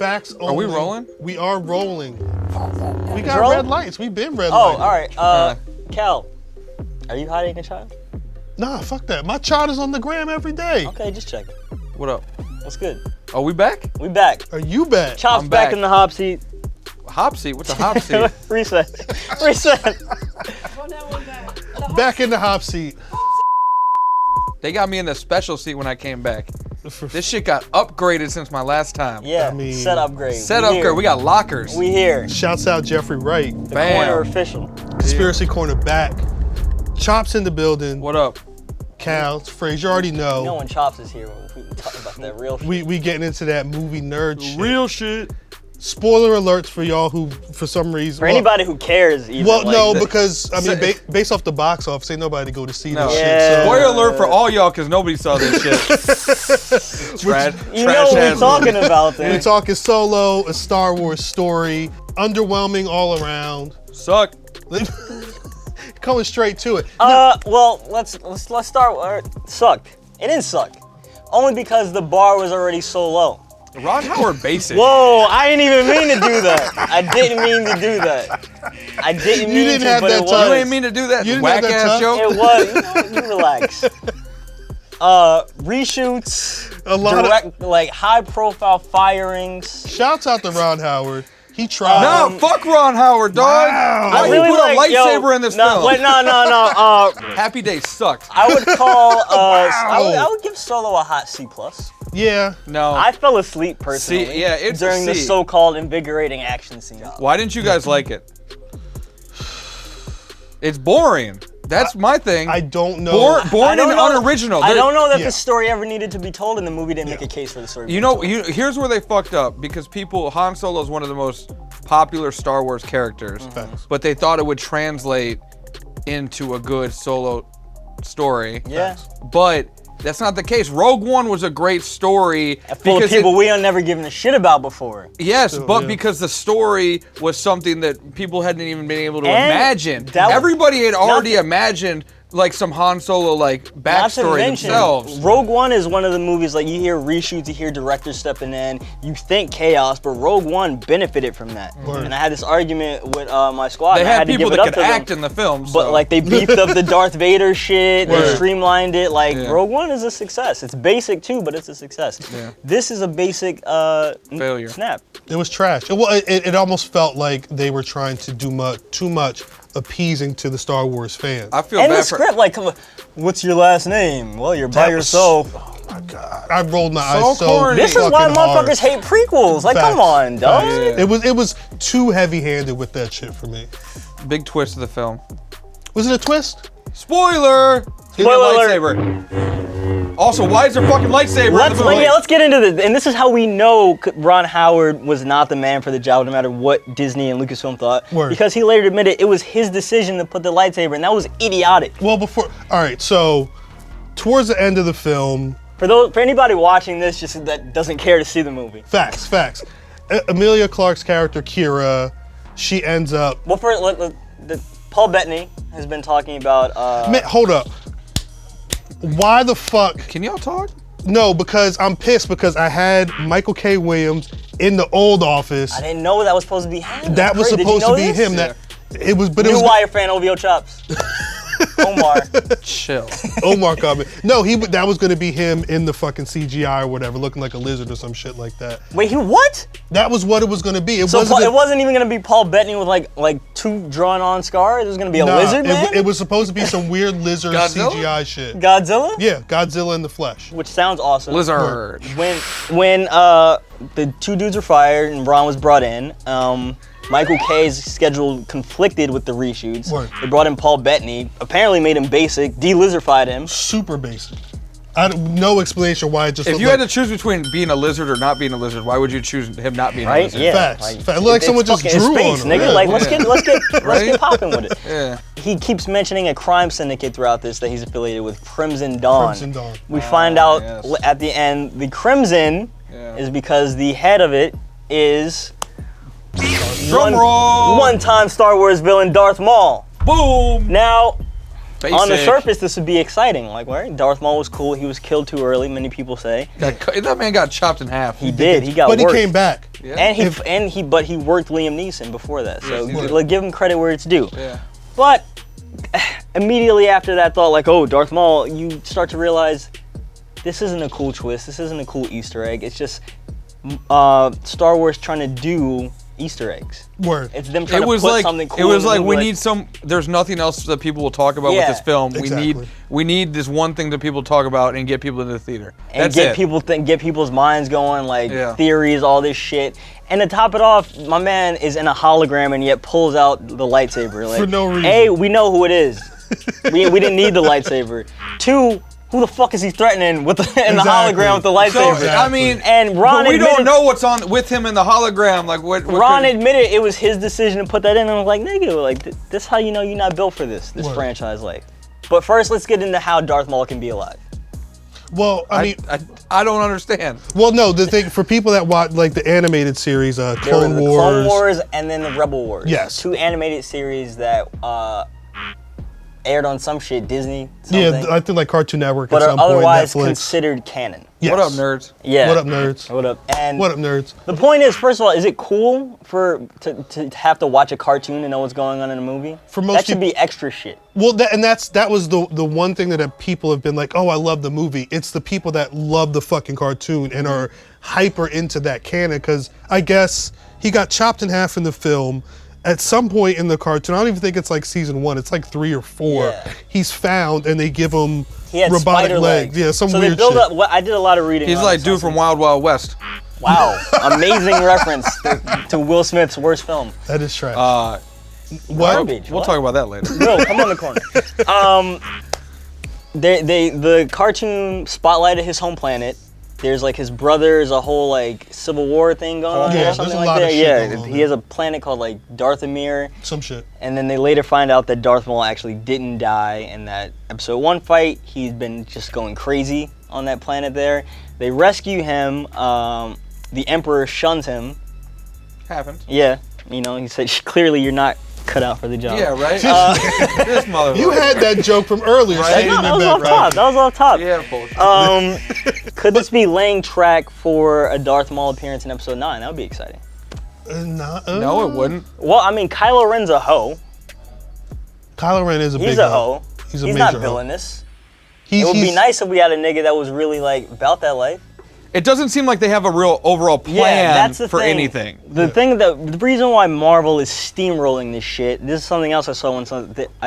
Facts only. Are we rolling? We are rolling. We got red lights. We've been red lights. Oh, all right. Cal, are you hiding a child? Nah, fuck that. My child is on the gram every day. Okay, just check. What up? What's good? Are we back? We back. Are you back? Chopz I'm back back. in the hop seat. Hop seat? What's a hop seat? Reset. Reset. Back in the hop seat. They got me in the special seat when I came back. This shit got upgraded since my last time. Yeah, I mean, set upgrade. Set We upgrade. here. We got lockers. We here. Shouts out Jeffrey Wright. The Bam. corner official. Conspiracy Corner back. Chopz in the building. What up? Cal, Frazier, you already know. You know when Chopz is here, we talk about that real shit. We getting into that movie nerd shit. Real shit. Spoiler alerts for y'all who, for some reason. For anybody who cares, even. Well, like, no, because I mean, So- based off the box office, ain't nobody go to see No. this Yeah. shit. Spoiler alert for all y'all, because nobody saw this shit. You know what we're talking about So there. we're talking Solo, a Star Wars story, underwhelming all around. Suck. Coming straight to it. Well, let's start. Sucked. It didn't suck. Only because the bar was already so low. Ron Howard basic. Whoa, I didn't even mean to do that. I didn't mean to do that. I didn't mean didn't to, have but that it was. time. You ain't mean to do that You didn't whack have that ass tongue? joke. It was. You relax. Reshoots, A lot direct, like high-profile firings. Shouts out to Ron Howard. He tried. No, fuck Ron Howard, dog. Wow. Why I you really put like, a lightsaber in this film? Wait, no. Happy Days sucked. I would call. I would give Solo a hot C+. Yeah. No. I fell asleep personally. C, yeah, it's a during the C. so-called invigorating action scene. Why didn't you guys like it? It's boring. That's my thing. I don't know. Born and unoriginal. I don't know that Yeah. the story ever needed to be told, and the movie didn't make a case for the story. You know, here's where they fucked up, because Han Solo is one of the most popular Star Wars characters, but they thought it would translate into a good Solo story. Yeah. But that's not the case. Rogue One was a great story. Full of because people we have never given a shit about before. Yes, but yeah. because the story was something that people hadn't even been able to And imagine. that- Everybody had already to- imagined like some Han Solo like Not to backstory mention, themselves. Rogue One is one of the movies like you hear reshoots, you hear directors stepping in, you think chaos, but Rogue One benefited from that. Word. And I had this argument with my squad. They and I had had to people give that it up could to act them. in the film. But so. like they beefed up the Darth Vader shit, they Word. streamlined it. Like Yeah. Rogue One is a success. It's basic too, but it's a success. Yeah. This is a basic Failure. snap. It was trash. It almost felt like they were trying to do too much appeasing to the Star Wars fans. I feel And bad the script, like, come on, what's your last name? Well, you're by That was- yourself. Oh my God. I rolled my So eyes so corny. This is why fucking hard. motherfuckers hate prequels. Like, Facts. come on, dog. Facts. It was too heavy-handed with that shit for me. for big twist of the film. Was it a twist? Spoiler! Hit Spoiler that alert. lightsaber. Also, why is there fucking lightsaber in Let's the movie? let's get into this. And this is how we know Ron Howard was not the man for the job, no matter what Disney and Lucasfilm thought. Word. Because he later admitted it was his decision to put the lightsaber, and that was idiotic. Well, all right, so towards the end of the film, For anybody watching this, just that doesn't care to see the movie. facts. Emilia Clarke's character, Kira, she ends up. Well, Paul Bettany has been talking about. Man, hold up. Why the fuck? Can y'all talk? No, because I'm pissed because I had Michael K. Williams in the old office. I didn't know that was supposed to be him. That was Did you supposed to know be this? him. That it was, but it New was Wire fan OVO Chopz. Omar. Chill. Omar coming. No, that was gonna be him in the fucking CGI or whatever, looking like a lizard or some shit like that. Wait, what? That was what it was gonna be. It So wasn't. it wasn't even gonna be Paul Bettany with like two drawn-on scars. It was gonna be a Nah, lizard man. It was supposed to be some weird lizard Godzilla? CGI shit. Godzilla. Yeah, Godzilla in the flesh. Which sounds awesome. Lizard. When the two dudes were fired and Ron was brought in, Michael K's schedule conflicted with the reshoots. Word. They brought in Paul Bettany, apparently made him basic, de-lizardified him. Super basic. No explanation why it just. If looked you had like, to choose between being a lizard or not being a lizard, why would you choose him not being a Right? lizard? Yeah. Facts. Facts. It looked like it's someone just fucking drew space, on him. nigga. Yeah. Like let's get Right? popping with it. Yeah. He keeps mentioning a crime syndicate throughout this that he's affiliated with, Crimson Dawn. Crimson Dawn. We find out yes. at the end the Crimson Yeah. is because the head of it is Drum roll. one-time Star Wars villain Darth Maul. Boom. Now, On the surface, this would be exciting. Like, right? Darth Maul was cool. He was killed too early, many people say. That man got chopped in half. He did. He got But worked. he came back. Yeah. But he worked Liam Neeson before that. So Yes, give him credit where it's due. Yeah. But immediately after that thought, like, oh, Darth Maul, you start to realize this isn't a cool twist. This isn't a cool Easter egg. It's just Star Wars trying to do Easter eggs. Word. It's them trying to put something cool. It was in the like we movie, need some. There's nothing else that people will talk about with this film. Exactly. We need this one thing that people talk about and get people into the theater. and That's get people's minds going, like Yeah. theories, all this shit. And to top it off, my man is in a hologram and yet pulls out the lightsaber. Like, For no reason. A, we know who it is. we didn't need the lightsaber. Two, who the fuck is he threatening with in the hologram with the lightsaber? So, I mean, and Ron but we admitted, don't know what's on with him in the hologram. Like what Ron could- admitted it was his decision to put that in, and I was like, nigga, like this how you know you're not built for this Word. franchise, like. But first, let's get into how Darth Maul can be alive. Well, I mean, I don't understand. well, no, the thing for people that watch like the animated series, There Clone was the Wars. Clone Wars and then the Rebel Wars. Yes. 2 animated series that aired on some shit, Disney, something. Yeah, I think like Cartoon Network but at are some point, otherwise Netflix. considered canon. Yes. What up, nerds? Yeah. What up, nerds? What up? And What up, nerds? the point is, first of all, is it cool to have to watch a cartoon and know what's going on in a movie? For most that should be extra shit. Well, that was the one thing that people have been like, oh, I love the movie. It's the people that love the fucking cartoon and are hyper into that canon, because I guess he got chopped in half in the film. At some point in the cartoon, I don't even think it's like season 1. It's like 3 or 4. Yeah. He's found, and they give him He had robotic spider legs. Yeah, some so weird they build shit. up. I did a lot of reading. He's on like this. dude from Wild Wild West. Wow, amazing reference to Will Smith's worst film. That is trash. What? We'll talk about that later. No, come on the corner. The cartoon spotlighted his home planet. There's like his brother's a whole like Civil War thing going on Yeah, or something there's a like lot that. of shit Yeah, going on he there. has a planet called like Darthamir, Some shit. and then they later find out that Darth Maul actually didn't die in that episode 1 fight. He's been just going crazy on that planet there. They rescue him. The Emperor shuns him. Happens. Yeah, you know, he said clearly you're not cut out for the job. Yeah, right. This motherfucker. You had that joke from earlier. Right. Sitting No, in that was the off background. top. That was off top. Yeah, bullshit. Could this be laying track for a Darth Maul appearance in episode 9? That would be exciting. No, it wouldn't. Well, I mean, Kylo Ren's a hoe. Kylo Ren is a He's big a hoe. He's a He's major not hoe. villainous. It It would be nice if we had a nigga that was really like about that life. It doesn't seem like they have a real overall plan that's the for thing. anything. The thing that the reason why Marvel is steamrolling this shit. This is something else I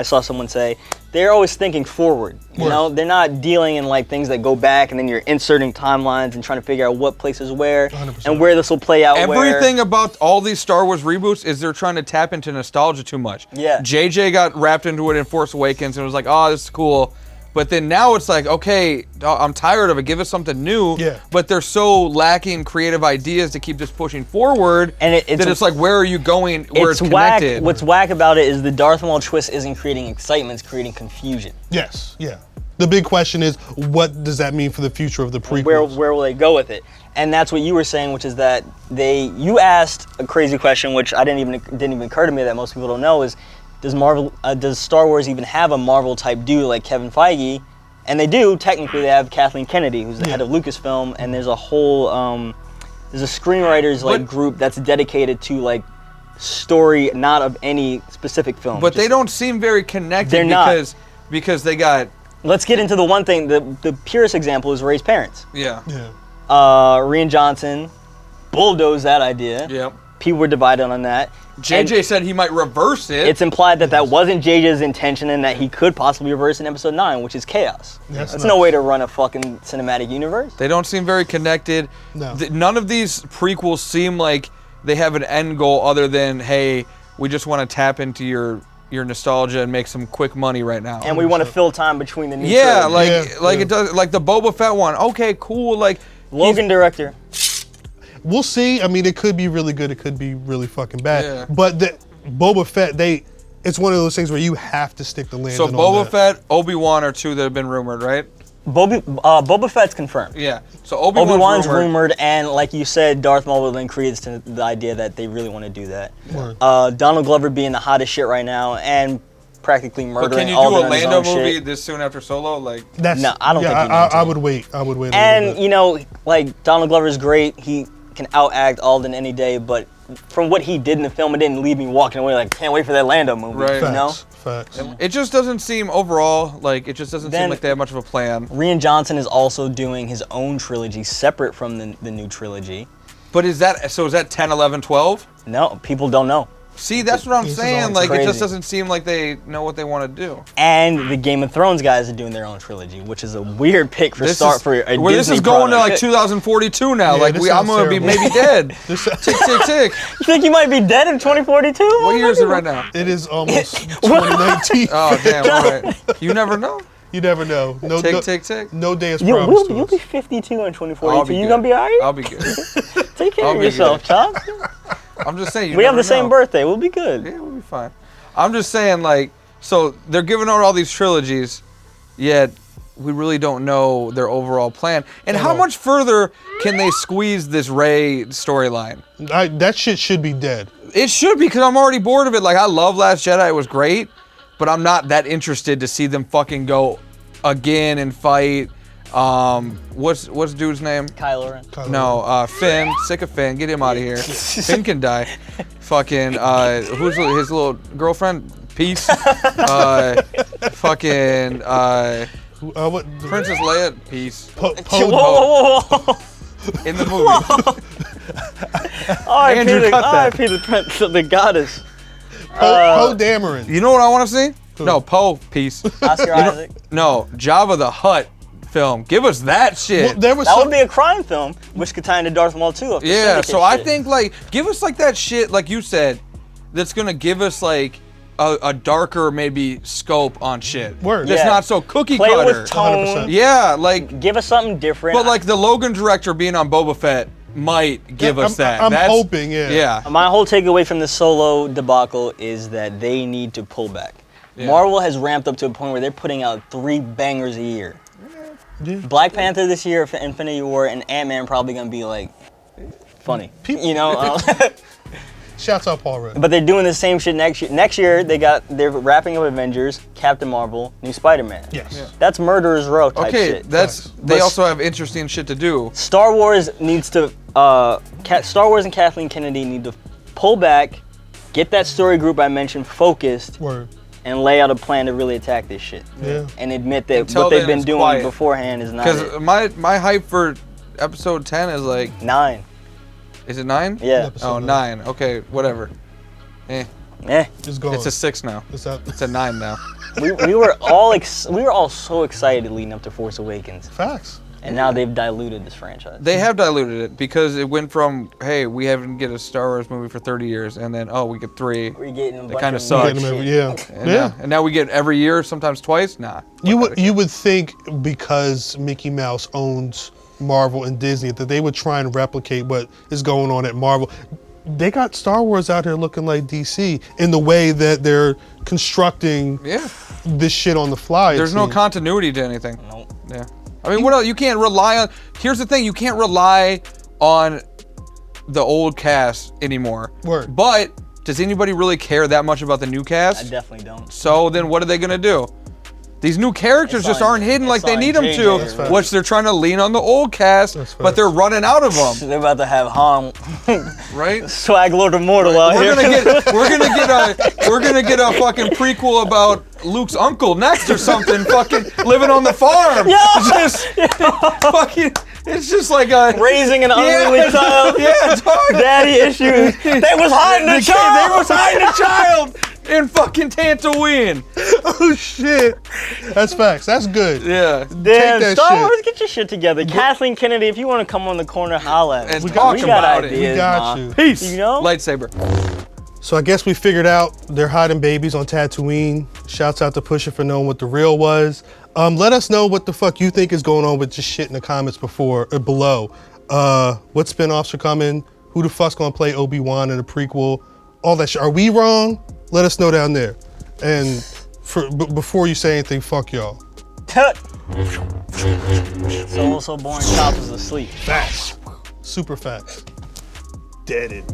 saw someone say. They're always thinking forward. You Word. know, they're not dealing in like things that go back and then you're inserting timelines and trying to figure out what places where 100%. and where this will play out. Everything about all these Star Wars reboots is they're trying to tap into nostalgia too much. Yeah. JJ got wrapped into it in Force Awakens and was like, oh, this is cool. But then now it's like, okay, I'm tired of it. Give us something new. Yeah. But they're so lacking creative ideas to keep this pushing forward And that it's like, where are you going where it's whack. connected? What's whack about it is the Darth Maul twist isn't creating excitement; it's creating confusion. Yes, yeah. The big question is, what does that mean for the future of the prequels? Where will they go with it? And that's what you were saying, which is that you asked a crazy question, which didn't even occur to me that most people don't know is, does Star Wars even have a Marvel type dude like Kevin Feige? And they do. Technically, they have Kathleen Kennedy, who's the head of Lucasfilm, and there's a whole there's a screenwriters group that's dedicated to like story, not of any specific film. but they don't seem very connected They're not. because they got Let's get into the one thing. The purest example is Rey's parents. yeah. Rian Johnson bulldozed that idea. Yep. People were divided on that. JJ said he might reverse it. It's implied that wasn't JJ's intention and that he could possibly reverse in episode 9, which is chaos. That's That's nuts. no way to run a fucking cinematic universe. They don't seem very connected. No. None of these prequels seem like they have an end goal other than, hey, we just want to tap into your nostalgia and make some quick money right now. And we want to fill time between the new yeah, trilogy. it does, like the Boba Fett one. Okay, cool. Like Logan director. We'll see. I mean, it could be really good. It could be really fucking bad. Yeah. But the Boba Fett, it's one of those things where you have to stick the landing so on Boba that. Fett, Obi-Wan are two that have been rumored, right? Boba Fett's confirmed. Yeah. So Obi-Wan's, Obi-Wan's rumored. rumored, and like you said, Darth Maul will then create to the idea that they really want to do that. Word. Donald Glover being the hottest shit right now, and practically But murdering can you all do a on his Lando own movie shit. this soon after Solo? Like, That's, No, I don't think you need I to. would wait. I would wait. A little And bit. you know, like Donald Glover is great. He can outact Alden any day. But from what he did in the film, it didn't leave me walking away like, can't wait for that Lando movie. Right. You know. Facts. it just doesn't seem overall like it just doesn't seem Then- like they have much of a plan. Rian Johnson is also doing his own trilogy separate from the new trilogy. But is that 10, 11, 12? No, people don't know. See, that's what I'm This is saying. all Like, it just crazy. doesn't seem like they know what they want to do. And the Game of Thrones guys are doing their own trilogy, which is a weird pick for This for a well, this Disney is going to product. like 2042 now. Yeah, like, this I'm sounds gonna be terrible. maybe dead. This- Tick, tick, tick. You think you might be dead in 2042? What year is it right now? It is almost 2019. Oh damn! All right. You never know. You never know. No, Tick, no, tick, tick. no day is You'll promised to be us. 52 in I'll 2042. be You good. gonna be alright? I'll be good. Take care I'll of be yourself, Chopz. I'm just saying. You We have never the same know. birthday. We'll be good. Yeah, we'll be fine. I'm just saying, like, so they're giving out all these trilogies, yet we really don't know their overall plan. And how all. much further can they squeeze this Rey storyline? That shit should be dead. It should be, because I'm already bored of it. Like, I love Last Jedi, it was great, but I'm not that interested to see them fucking go again and fight. What's dude's name? Kylo Ren. Kylo No, Finn. Sick of Finn. Get him out of here. Finn can die. Fucking, who's his little girlfriend? Peace. Fucking, what? Princess Leia. Peace. Whoa, Poe whoa, whoa, In the movie. Andrew, cut that. R.I.P. the goddess. Dameron. You know what I want to see? No, Poe. Peace. Oscar Isaac. No, Jabba the Hutt film. Give us that shit. Well, there was That some, would be a crime film, which could tie into Darth Maul too. Yeah, so I think, like, give us, like, that shit, like you said, that's gonna give us, like, a darker, maybe, scope on shit. Word. That's Yeah. not so cookie play cutter. with tone. 100%. Yeah, like, Give us something different. but, like, the Logan director being on Boba Fett might give us that. I'm That's- hoping, yeah. Yeah. My whole takeaway from the Solo debacle is that they need to pull back. Yeah. Marvel has ramped up to a point where they're putting out 3 bangers a year. Yeah. Black Panther this year for Infinity War, and Ant-Man probably gonna be like funny. You know. Shouts out Paul Rudd. But they're doing the same shit next year. Next year they're wrapping up Avengers, Captain Marvel, new Spider-Man. Yes. Yeah. That's Murderer's Row type Okay, shit. that's, they But- also have interesting shit to do. Star Wars needs to Star Wars and Kathleen Kennedy need to pull back, get that story group I mentioned focused, Word. and lay out a plan to really attack this shit. Yeah. And admit that Until what they've then, been it's doing quiet. beforehand is not Because it. my hype for episode 10 is like, 9. is it 9? Yeah. Episode Oh, 9. 9. Okay, whatever. Eh. It's gone. It's a 6 now. It's out. It's a 9 now. we were all so excited leading up to Force Awakens, Facts. and now they've diluted this franchise. They have diluted it because it went from, hey, we haven't get a Star Wars movie for 30 years, and then, oh, we get 3. We're getting a bunch kinda of sucks. weird Getting them shit. every- And, yeah. and now we get every year, sometimes twice. Nah. You would think because Mickey Mouse owns Marvel and Disney that they would try and replicate what is going on at Marvel. They got Star Wars out here looking like DC in the way that they're constructing Yeah. this shit on the fly. it There's no seems. continuity to anything. Nope. Yeah. I mean, what else? You can't rely on. Here's the thing: you can't rely on the old cast anymore. Word. But does anybody really care that much about the new I cast? definitely don't. So then, what are they gonna do? These new characters It's just on- aren't hidden like it's they on need them JJ. to, That's facts. which they're trying to lean on the old cast, That's but facts. they're running out of them, So they're about to have Han, right? Swag Lord Immortal out We're here. gonna get a fucking prequel about Luke's uncle next or something. Fucking living on the farm. Yeah. It's just fucking. It's just like a Raising an unruly child. Yeah, dog. Daddy issues. They was hiding a They child. was hiding a child in fucking Tatooine. Oh shit. That's facts. That's good. Yeah. Damn, that Star shit. Wars, get your shit together. Kathleen Kennedy, if you want to come on the corner, holla at us. And we talk got about it. ideas, We got ma. you. Peace. You know? Lightsaber. So I guess we figured out they're hiding babies on Tatooine. Shouts out to Pusha for knowing what the real was. Let us know what the fuck you think is going on with this shit in the comments below. What spinoffs are coming? Who the fuck's gonna play Obi-Wan in the prequel? All that shit. Are we wrong? Let us know down there. And before you say anything, fuck y'all. So boring. Chopz is asleep. Facts. Super facts. Dead it.